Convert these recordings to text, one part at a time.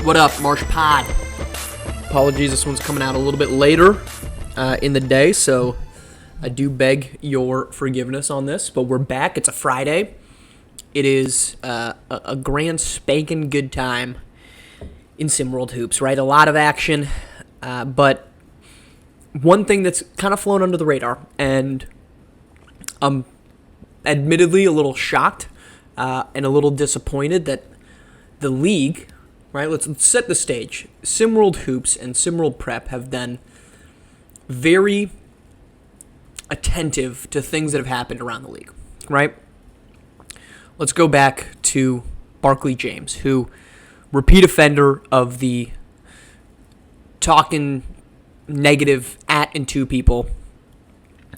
What up, Marsh Pod? Apologies, this one's coming out a little bit later in the day, so I do beg your forgiveness on this, but we're back. It's a Friday. It is a grand spanking good time in SimWorld Hoops, right? A lot of action, but one thing that's kind of flown under the radar, and I'm admittedly a little shocked and a little disappointed that the league, right? Let's set the stage. SimWorld Hoops and SimWorld Prep have been very attentive to things that have happened around the league, right? Let's go back to Barkley James, who repeat offender of the talking negative at and to people,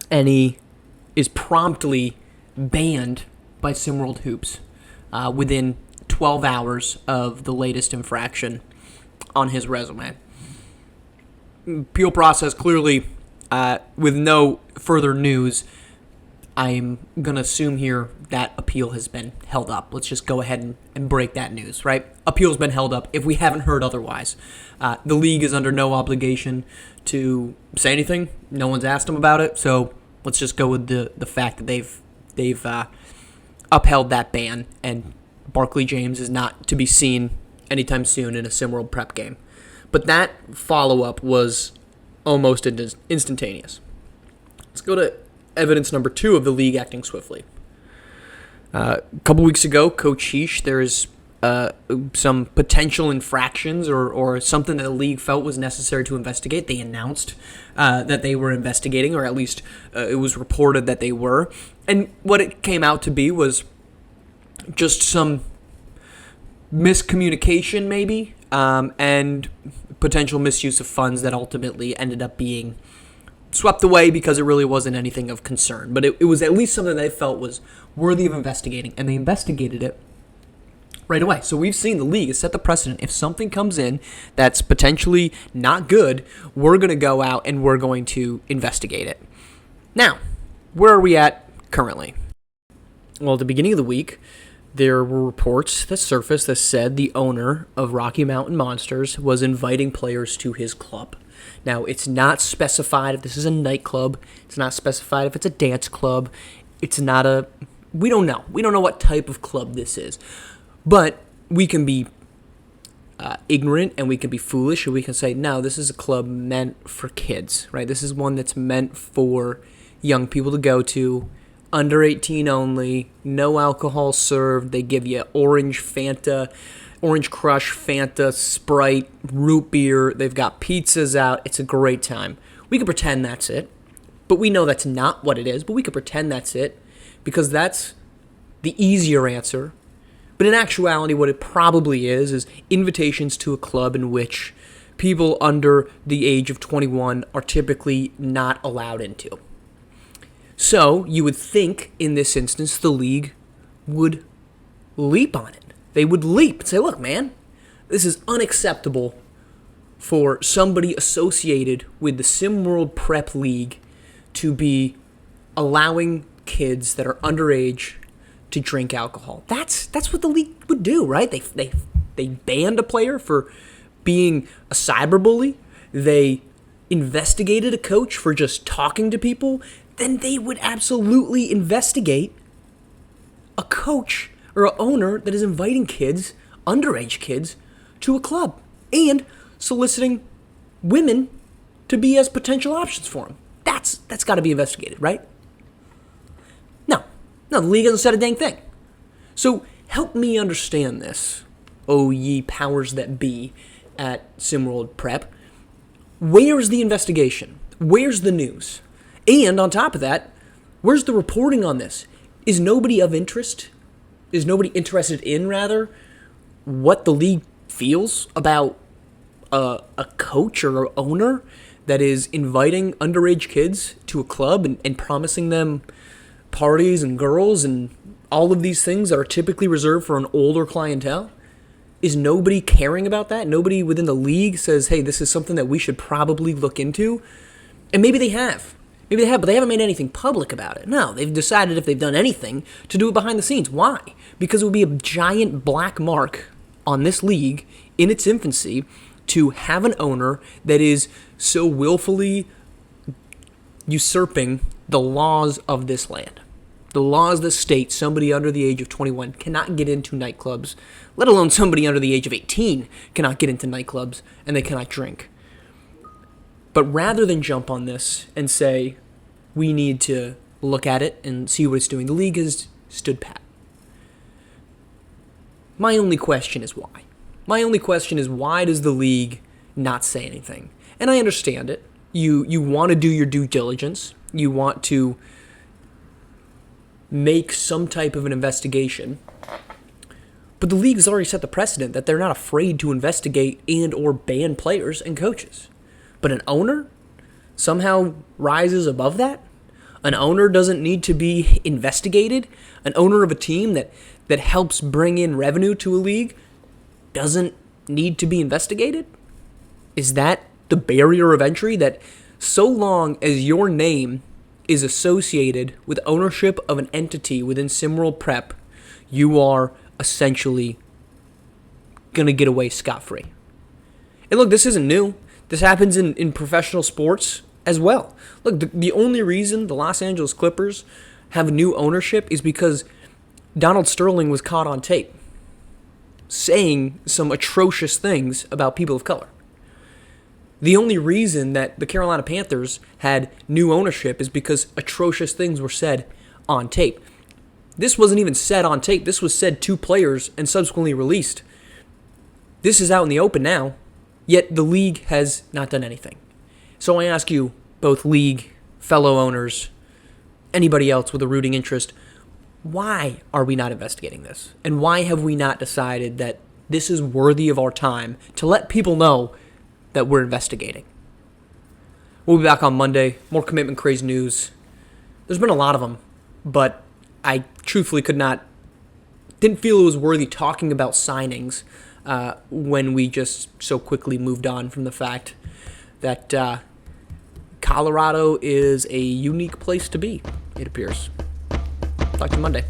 and he is promptly banned by SimWorld Hoops within 12 hours of the latest infraction on his resume. Appeal process clearly, with no further news, I'm going to assume here that appeal has been held up. Let's just go ahead and break that news, right? Appeal's been held up if we haven't heard otherwise. The league is under no obligation to say anything. No one's asked them about it, so let's just go with the fact that they've upheld that ban, and Barkley James is not to be seen anytime soon in a SimWorld Prep game. But that follow-up was almost instantaneous. Let's go to evidence number 2 of the league acting swiftly. A couple weeks ago, Coach Heesh, there is some potential infractions or something that the league felt was necessary to investigate. They announced that they were investigating, or at least it was reported that they were. And what it came out to be was just some miscommunication, maybe, and potential misuse of funds that ultimately ended up being swept away because it really wasn't anything of concern. But it was at least something they felt was worthy of investigating, and they investigated it right away. So we've seen the league has set the precedent. If something comes in that's potentially not good, we're going to go out and we're going to investigate it. Now, where are we at currently? Well, at the beginning of the week, there were reports that surfaced that said the owner of Rocky Mountain Monsters was inviting players to his club. Now, it's not specified if this is a nightclub. It's not specified if it's a dance club. It's not a... We don't know. We don't know what type of club this is. But we can be ignorant, and we can be foolish, and we can say, no, this is a club meant for kids, right? This is one that's meant for young people to go to, under 18 only, no alcohol served. They give you orange Fanta, Orange Crush, Fanta, Sprite, root beer. They've got pizzas out. It's a great time. We could pretend that's it, but we know that's not what it is, but we could pretend that's it because that's the easier answer. But in actuality, what it probably is invitations to a club in which people under the age of 21 are typically not allowed into. So you would think, in this instance, the league would leap on it. They would leap and say, look, man, this is unacceptable for somebody associated with the SimWorld Prep League to be allowing kids that are underage to drink alcohol. That's what the league would do, right? They banned a player for being a cyberbully. They investigated a coach for just talking to people. Then they would absolutely investigate a coach or an owner that is inviting kids, underage kids, to a club and soliciting women to be as potential options for them. That's got to be investigated, right? No, the league hasn't said a dang thing. So help me understand this, O ye powers that be at SimWorld Prep. Where's the investigation? Where's the news? And on top of that, where's the reporting on this? Is nobody of interest? Is nobody interested in, rather, what the league feels about a coach or an owner that is inviting underage kids to a club and promising them parties and girls and all of these things that are typically reserved for an older clientele? Is nobody caring about that? Nobody within the league says, hey, this is something that we should probably look into? And maybe they have. Maybe they have, but they haven't made anything public about it. No, they've decided if they've done anything to do it behind the scenes. Why? Because it would be a giant black mark on this league in its infancy to have an owner that is so willfully usurping the laws of this land. The laws that state somebody under the age of 21 cannot get into nightclubs, let alone somebody under the age of 18 cannot get into nightclubs and they cannot drink. But rather than jump on this and say, we need to look at it and see what it's doing, the league has stood pat. My only question is why. My only question is, why does the league not say anything? And I understand it. You want to do your due diligence. You want to make some type of an investigation. But the league has already set the precedent that they're not afraid to investigate and or ban players and coaches. But an owner somehow rises above that? An owner doesn't need to be investigated? An owner of a team that helps bring in revenue to a league doesn't need to be investigated? Is that the barrier of entry, that so long as your name is associated with ownership of an entity within SimWorld Prep, you are essentially going to get away scot-free? And look, this isn't new. This happens in professional sports as well. Look, the only reason the Los Angeles Clippers have new ownership is because Donald Sterling was caught on tape saying some atrocious things about people of color. The only reason that the Carolina Panthers had new ownership is because atrocious things were said on tape. This wasn't even said on tape. This was said to players and subsequently released. This is out in the open now, yet the league has not done anything. So I ask you, both league, fellow owners, anybody else with a rooting interest, why are we not investigating this? And why have we not decided that this is worthy of our time to let people know that we're investigating? We'll be back on Monday. More commitment craze news. There's been a lot of them, but I truthfully didn't feel it was worthy talking about signings when we just so quickly moved on from the fact that Colorado is a unique place to be, it appears. Talk to you Monday.